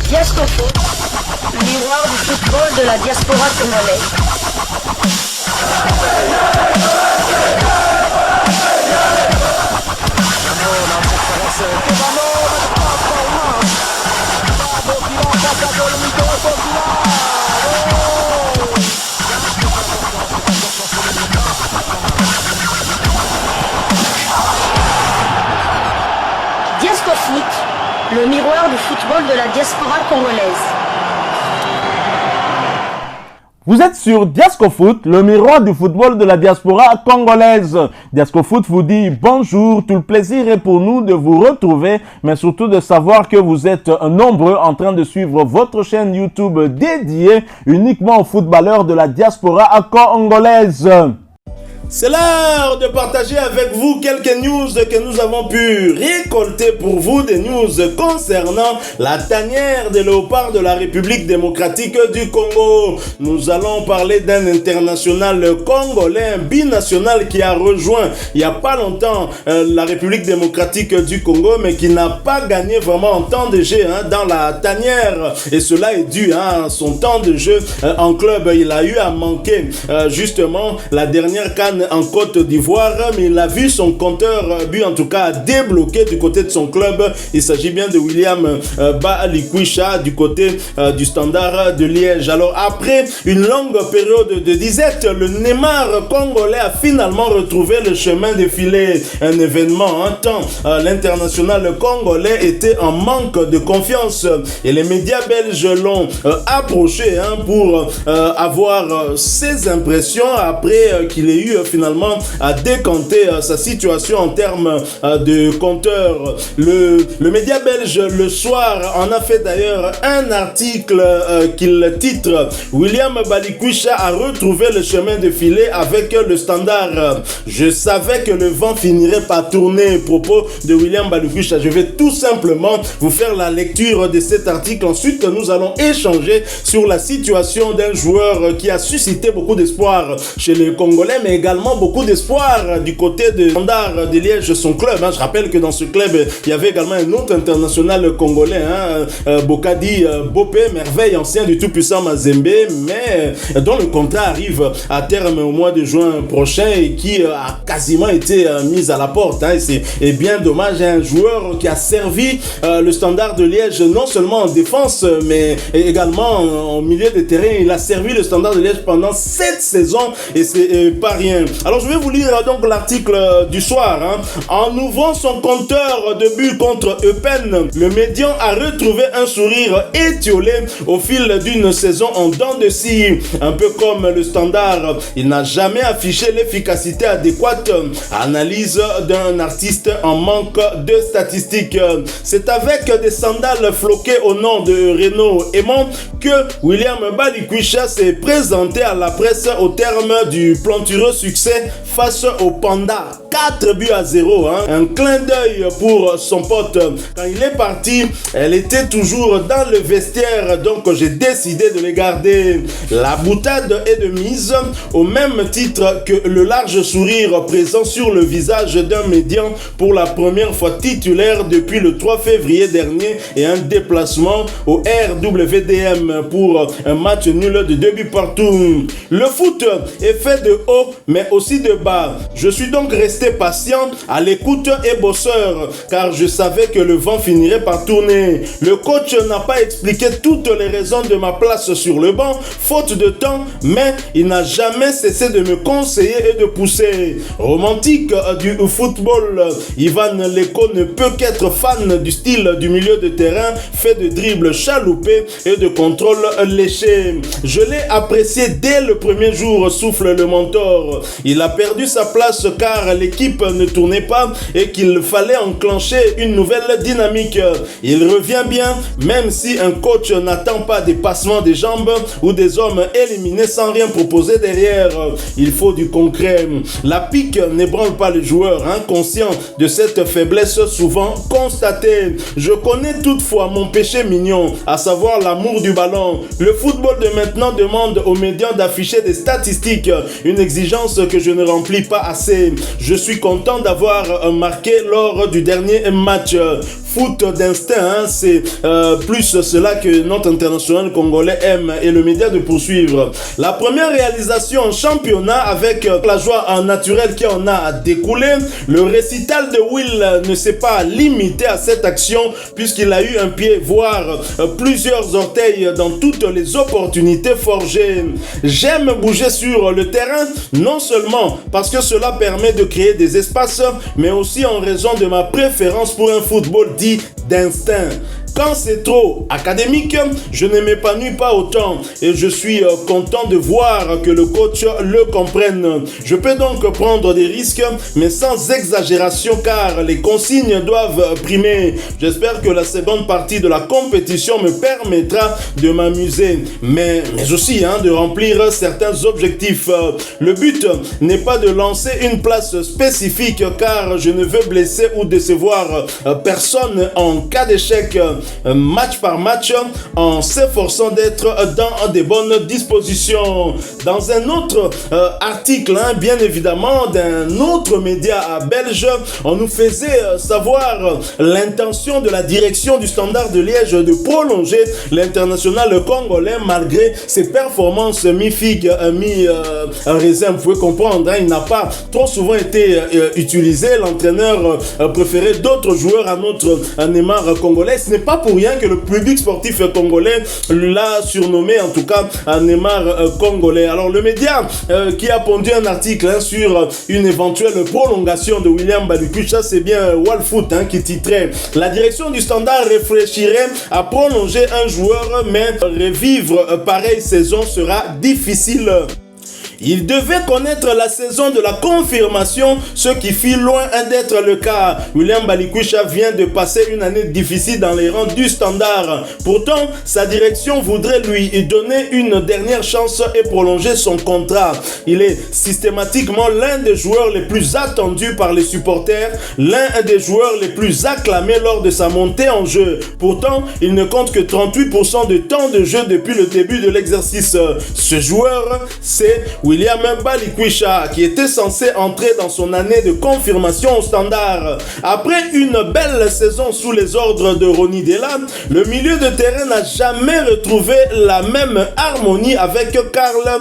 Diascofoot, le miroir du football de la diaspora congolaise. Diascofoot, le miroir du football de la diaspora congolaise. Vous êtes sur Diascofoot, le miroir du football de la diaspora congolaise. Diascofoot vous dit bonjour, tout le plaisir est pour nous de vous retrouver, mais surtout de savoir que vous êtes nombreux en train de suivre votre chaîne YouTube dédiée uniquement aux footballeurs de la diaspora congolaise. C'est l'heure de partager avec vous quelques news que nous avons pu récolter pour vous, des news concernant la tanière des léopards de la République démocratique du Congo. Nous allons parler d'un international congolais, un binational qui a rejoint il n'y a pas longtemps la République démocratique du Congo, mais qui n'a pas gagné vraiment en temps de jeu dans la tanière. Et cela est dû à son temps de jeu en club. Il a eu à manquer justement la dernière CAN en Côte d'Ivoire, mais il a vu son compteur but en tout cas débloqué du côté de son club. Il s'agit bien de William Balikwisha du côté du Standard de Liège. Alors après une longue période de disette, le Neymar congolais a finalement retrouvé le chemin de filet. Un événement tant l'international congolais était en manque de confiance et les médias belges l'ont approché pour avoir ses impressions après qu'il ait eu finalement à décanter sa situation en termes de compteur. Le média belge Le Soir en a fait d'ailleurs un article qu'il titre William Balikwisha a retrouvé le chemin de filet avec le Standard. Je savais que le vent finirait par tourner. Propos de William Balikwisha. Je vais tout simplement vous faire la lecture de cet article. Ensuite, nous allons échanger sur la situation d'un joueur qui a suscité beaucoup d'espoir chez les Congolais, mais également beaucoup d'espoir du côté de Standard de Liège, son club. Je rappelle que dans ce club, il y avait également un autre international congolais, Bokadi Bopé, merveille ancien du tout-puissant Mazembe, mais dont le contrat arrive à terme au mois de juin prochain et qui a quasiment été mis à la porte. Et c'est bien dommage, un joueur qui a servi le Standard de Liège non seulement en défense, mais également en milieu de terrain. Il a servi le Standard de Liège pendant 7 saisons et c'est pas rien. Alors je vais vous lire donc l'article du soir. En ouvrant son compteur de but contre Eupen, le Médian a retrouvé un sourire étiolé au fil d'une saison en dents de scie. Un peu comme le Standard, il n'a jamais affiché l'efficacité adéquate. Analyse d'un artiste en manque de statistiques. C'est avec des sandales floquées au nom de Renaud Aymon que William Balikwisha s'est présenté à la presse au terme du plantureux succès face au Panda. 4-0. Un clin d'œil pour son pote. Quand il est parti, elle était toujours dans le vestiaire, donc j'ai décidé de les garder. La boutade est de mise au même titre que le large sourire présent sur le visage d'un médian pour la première fois titulaire depuis le 3 février dernier et un déplacement au RWDM pour un match nul de 2 buts partout. Le foot est fait de haut mais aussi de bas. Je suis donc resté patient, à l'écoute et bosseur, car je savais que le vent finirait par tourner. Le coach n'a pas expliqué toutes les raisons de ma place sur le banc, faute de temps, mais il n'a jamais cessé de me conseiller et de pousser. Romantique du football, Ivan Leko ne peut qu'être fan du style du milieu de terrain, fait de dribbles chaloupés et de contrôle léché. Je l'ai apprécié dès le premier jour, souffle le mentor. Il a perdu sa place car l'équipe ne tournait pas et qu'il fallait enclencher une nouvelle dynamique. Il revient bien, même si un coach n'attend pas des passements des jambes ou des hommes éliminés sans rien proposer derrière. Il faut du concret. La pique n'ébranle pas les joueurs, conscient de cette faiblesse souvent constatée. Je connais toutefois mon péché mignon, à savoir l'amour du ballon. Le football de maintenant demande aux médias d'afficher des statistiques, une exigence que je ne remplis pas assez. Je suis content d'avoir marqué lors du dernier match. foot d'instinct, hein, c'est plus cela que notre international congolais aime et le média de poursuivre. La première réalisation en championnat avec la joie en naturel qui en a découlé. Le récital de Will ne s'est pas limité à cette action puisqu'il a eu un pied, voire plusieurs orteils dans toutes les opportunités forgées. J'aime bouger sur le terrain, non seulement parce que cela permet de créer des espaces, mais aussi en raison de ma préférence pour un football dit d'instinct. Quand c'est trop académique, je ne m'épanouis pas autant et je suis content de voir que le coach le comprenne. Je peux donc prendre des risques, mais sans exagération car les consignes doivent primer. J'espère que la seconde partie de la compétition me permettra de m'amuser, mais aussi de remplir certains objectifs. Le but n'est pas de lancer une place spécifique car je ne veux blesser ou décevoir personne en cas d'échec. Match par match en s'efforçant d'être dans des bonnes dispositions. Dans un autre article, bien évidemment, d'un autre média belge, on nous faisait savoir l'intention de la direction du Standard de Liège de prolonger l'international congolais malgré ses performances mi-figue, mi-raisin. Vous pouvez comprendre, il n'a pas trop souvent été utilisé. L'entraîneur préférait d'autres joueurs à notre Neymar congolais. Ce n'est pas pour rien que le public sportif congolais l'a surnommé, en tout cas, Neymar congolais. Alors, le média qui a pondu un article sur une éventuelle prolongation de William Balukucha, c'est bien Wallfoot qui titrait « La direction du Standard réfléchirait à prolonger un joueur, mais revivre pareille saison sera difficile ». Il devait connaître la saison de la confirmation, ce qui fit loin d'être le cas. William Balikwisha vient de passer une année difficile dans les rangs du Standard. Pourtant, sa direction voudrait lui donner une dernière chance et prolonger son contrat. Il est systématiquement l'un des joueurs les plus attendus par les supporters, l'un des joueurs les plus acclamés lors de sa montée en jeu. Pourtant, il ne compte que 38% de temps de jeu depuis le début de l'exercice. Ce joueur, c'est William Balikwisha, qui était censé entrer dans son année de confirmation au Standard. Après une belle saison sous les ordres de Ronny Delan, le milieu de terrain n'a jamais retrouvé la même harmonie avec Karl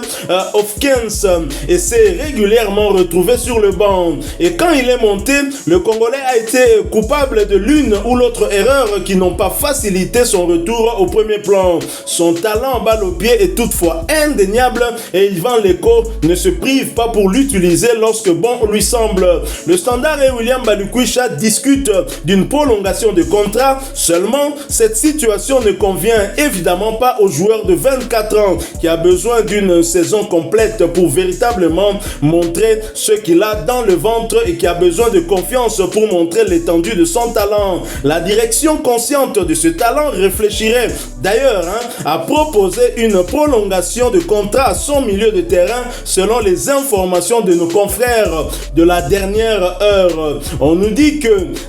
Hofkens et s'est régulièrement retrouvé sur le banc. Et quand il est monté, le Congolais a été coupable de l'une ou l'autre erreur qui n'ont pas facilité son retour au premier plan. Son talent en balle au pied est toutefois indéniable et Yvan Leko ne se prive pas pour l'utiliser lorsque bon lui semble. Le Standard et William Balikwisha discutent d'une prolongation de contrat. Seulement, cette situation ne convient évidemment pas au joueur de 24 ans qui a besoin d'une saison complète pour véritablement montrer ce qu'il a dans le ventre et qui a besoin de confiance pour montrer l'étendue de son talent. La direction consciente de ce talent réfléchirait d'ailleurs à proposer une prolongation de contrat à son milieu de terrain selon les informations de nos confrères de la dernière heure. On nous dit que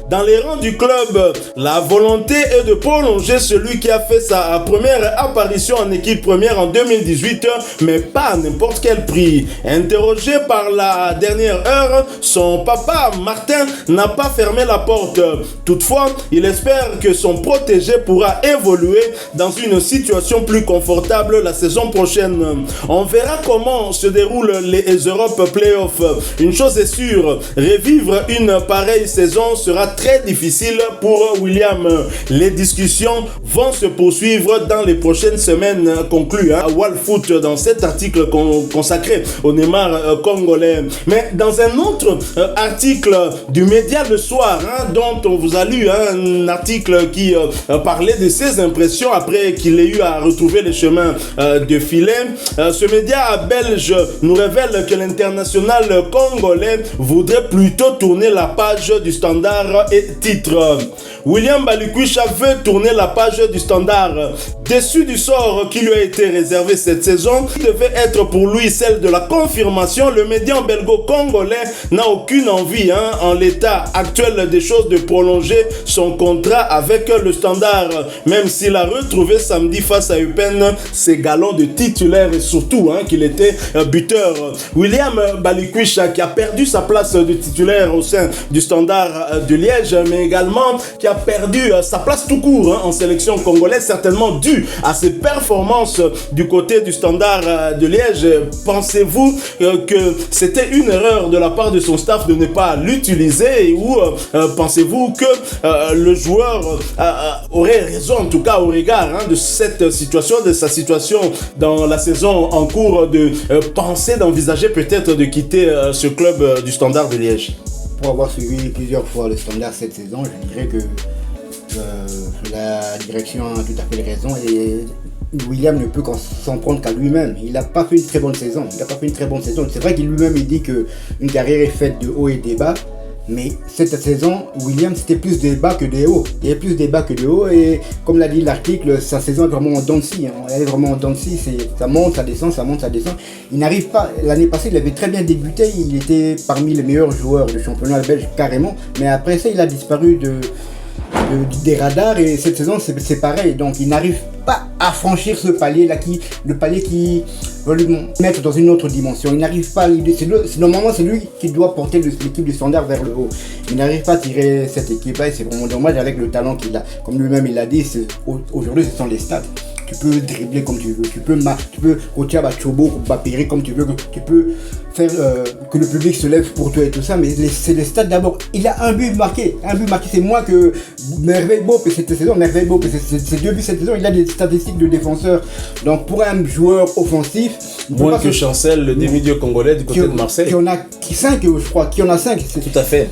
dans les rangs du club, la volonté est de prolonger celui qui a fait sa première apparition en équipe première en 2018, mais pas à n'importe quel prix. Interrogé par la dernière heure, son papa Martin n'a pas fermé la porte. Toutefois, il espère que son protégé pourra évoluer dans une situation plus confortable la saison prochaine. On verra comment se déroulent les Europe Playoffs. Une chose est sûre, revivre une pareille saison sera très difficile pour William. Les discussions vont se poursuivre dans les prochaines semaines, conclut Wallfoot dans cet article consacré au Neymar congolais. Mais dans un autre article du média Le Soir, dont on vous a lu un article qui parlait de ses impressions après qu'il ait eu à retrouver les chemins de filet, ce média belge nous révèle que l'international congolais voudrait plutôt tourner la page du Standard et titre. William Balikwisha veut tourner la page du Standard. Déçu du sort qui lui a été réservé cette saison, qui devait être pour lui celle de la confirmation, le médian belgo-congolais n'a aucune envie, en l'état actuel des choses, de prolonger son contrat avec le Standard, même s'il a retrouvé samedi face à Eupen ses galons de titulaire et surtout qu'il était buteur. William Balikwisha qui a perdu sa place de titulaire au sein du Standard de Liège, mais également qui a perdu sa place tout court en sélection congolaise, certainement dû à ses performances du côté du Standard de Liège. Pensez-vous que c'était une erreur de la part de son staff de ne pas l'utiliser, ou pensez-vous que le joueur aurait raison, en tout cas au regard de cette situation, de sa situation dans la saison en cours, de penser, d'envisager peut-être de quitter ce club du Standard de Liège? Pour avoir suivi plusieurs fois le Standard cette saison, je dirais que la direction a tout à fait raison, et William ne peut s'en prendre qu'à lui-même. Il n'a pas fait une très bonne saison. C'est vrai qu'il lui-même dit qu'une carrière est faite de hauts et de bas. Mais cette saison, William, c'était plus des bas que des hauts. Il y avait plus des bas que des hauts. Et comme l'a dit l'article, sa saison est vraiment en dents de scie. Elle est vraiment en dents de scie. Ça monte, ça descend, ça monte, ça descend. Il n'arrive pas. L'année passée, il avait très bien débuté. Il était parmi les meilleurs joueurs du championnat belge, carrément. Mais après ça, il a disparu des radars. Et cette saison, c'est pareil. Donc, il n'arrive pas à franchir ce palier-là, le palier qui va lui mettre dans une autre dimension. Il n'arrive pas, normalement c'est lui qui doit porter l'équipe du Standard vers le haut. Il n'arrive pas à tirer cette équipe-là, et c'est vraiment dommage avec le talent qu'il a. Comme lui-même il l'a dit, aujourd'hui ce sont les stats. Tu peux dribbler comme tu veux, tu peux coacher à Chobo, Bapiri comme tu veux, tu peux faire que le public se lève pour toi et tout ça, mais c'est les stats d'abord. Il a un but marqué, c'est moins que Merveille Bop cette saison. C'est 2 buts cette saison, il a des statistiques de défenseur. Donc pour un joueur offensif, moins que Chancel, le demi-dieu congolais du côté de Marseille, qui en a 5, je crois, Tout à fait.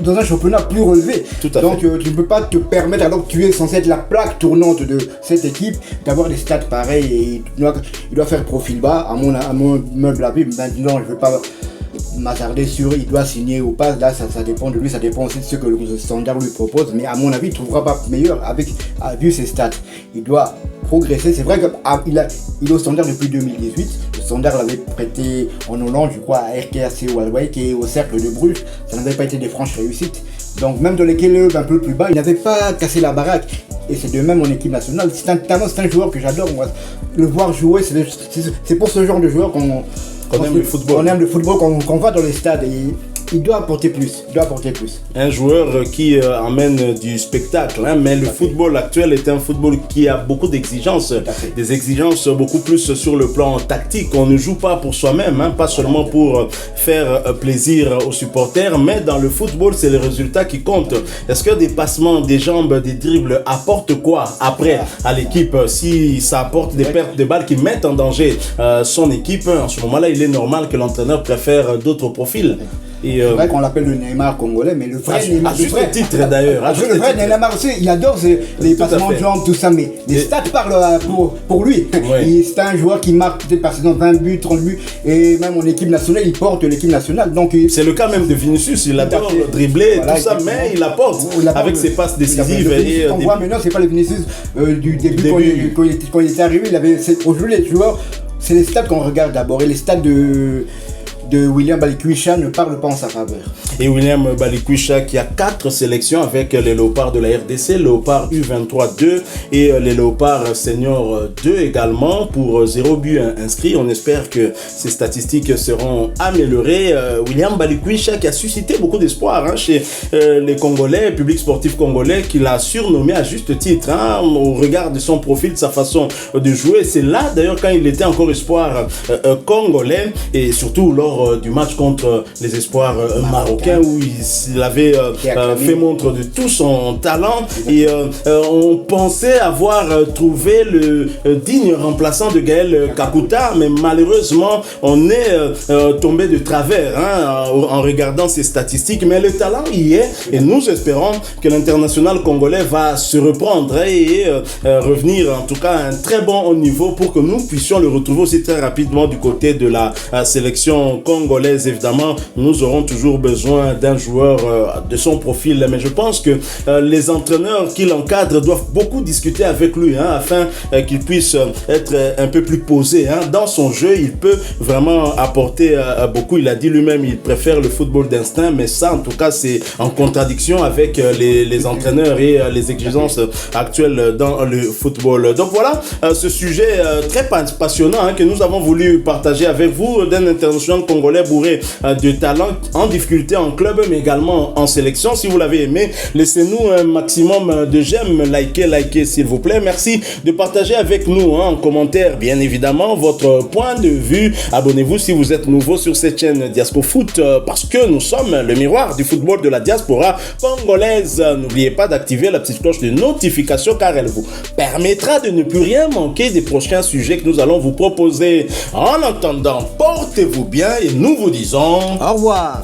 Dans un championnat plus relevé. Donc tu ne peux pas te permettre, alors que tu es censé être la plaque tournante de cette équipe, d'avoir des stats pareils, et il doit faire profil bas, à mon humble avis. Maintenant, je ne veux pas m'attarder sur il doit signer ou pas. Là, ça dépend de lui, ça dépend aussi de ce que le Standard lui propose. Mais à mon avis, il ne trouvera pas meilleur vu ses stats. Il doit progresser. C'est vrai qu'il est au Standard depuis 2018. Le Standard l'avait prêté en Hollande, je crois, à RKC Waalwijk, qui est au Cercle de Bruges. Ça n'avait pas été des franches réussites. Donc même dans les clubs un peu plus bas, il n'avait pas cassé la baraque. Et c'est de même en équipe nationale. C'est un talent, c'est un joueur que j'adore. Moi, le voir jouer, c'est pour ce genre de joueur qu'on aime le football. On aime le football, qu'on va dans les stades. Et il doit apporter plus. Un joueur qui amène du spectacle, mais le football actuel est un football qui a beaucoup d'exigences, des exigences beaucoup plus sur le plan tactique. On ne joue pas pour soi-même, pas seulement pour faire plaisir aux supporters, mais dans le football, c'est le résultat qui compte. Est-ce que des passements, des jambes, des dribbles apportent quoi après à l'équipe? Si ça apporte des pertes de balles qui mettent en danger son équipe, en ce moment-là, il est normal que l'entraîneur préfère d'autres profils. C'est vrai qu'on l'appelle le Neymar congolais, mais le vrai Neymar, juste le titre d'ailleurs. Le vrai Neymar aussi, il adore les passements de jambes, tout ça, mais les stats parlent pour lui. C'est un joueur qui marque peut-être par saison 20 buts, 30 buts, et même en équipe nationale, il porte l'équipe nationale. Donc c'est le cas même de Vinicius, il adore dribbler, tout ça, mais il apporte avec ses passes décisives. On voit maintenant, c'est pas le Vinicius du début. Quand il était arrivé, aujourd'hui les joueurs, c'est les stats qu'on regarde d'abord, et les stats de William Balikwisha ne parle pas en sa faveur. Et William Balikwisha qui a 4 sélections avec les Léopards de la RDC, Léopards U23 2 et les Léopards Senior 2 également, pour 0 but inscrit. On espère que ces statistiques seront améliorées. William Balikwisha qui a suscité beaucoup d'espoir chez les Congolais, le public sportif congolais, qu'il a surnommé à juste titre au regard de son profil, de sa façon de jouer. C'est là d'ailleurs quand il était encore espoir congolais, et surtout lors du match contre les espoirs marocains, où il avait fait montre de tout son talent, et on pensait avoir trouvé le digne remplaçant de Gaël Kakuta, mais malheureusement on est tombé de travers en regardant ses statistiques. Mais le talent y est, et nous espérons que l'international congolais va se reprendre et revenir en tout cas à un très bon haut niveau, pour que nous puissions le retrouver aussi très rapidement du côté de la sélection congolaise, évidemment, nous aurons toujours besoin d'un joueur de son profil. Mais je pense que les entraîneurs qui l'encadrent doivent beaucoup discuter avec lui afin qu'il puisse être un peu plus posé. Dans son jeu, il peut vraiment apporter beaucoup. Il a dit lui-même, il préfère le football d'instinct, mais ça, en tout cas, c'est en contradiction avec les entraîneurs et les exigences actuelles dans le football. Donc voilà, ce sujet très passionnant que nous avons voulu partager avec vous, d'un international congolais bourré de talent, en difficulté en club, mais également en sélection. Si vous l'avez aimé, laissez-nous un maximum de j'aime, likez s'il vous plaît. Merci de partager avec nous en commentaire, bien évidemment, votre point de vue. Abonnez-vous si vous êtes nouveau sur cette chaîne Diasco Foot, parce que nous sommes le miroir du football de la diaspora congolaise. N'oubliez pas d'activer la petite cloche de notification, car elle vous permettra de ne plus rien manquer des prochains sujets que nous allons vous proposer. En attendant, portez-vous bien et nous vous disons au revoir.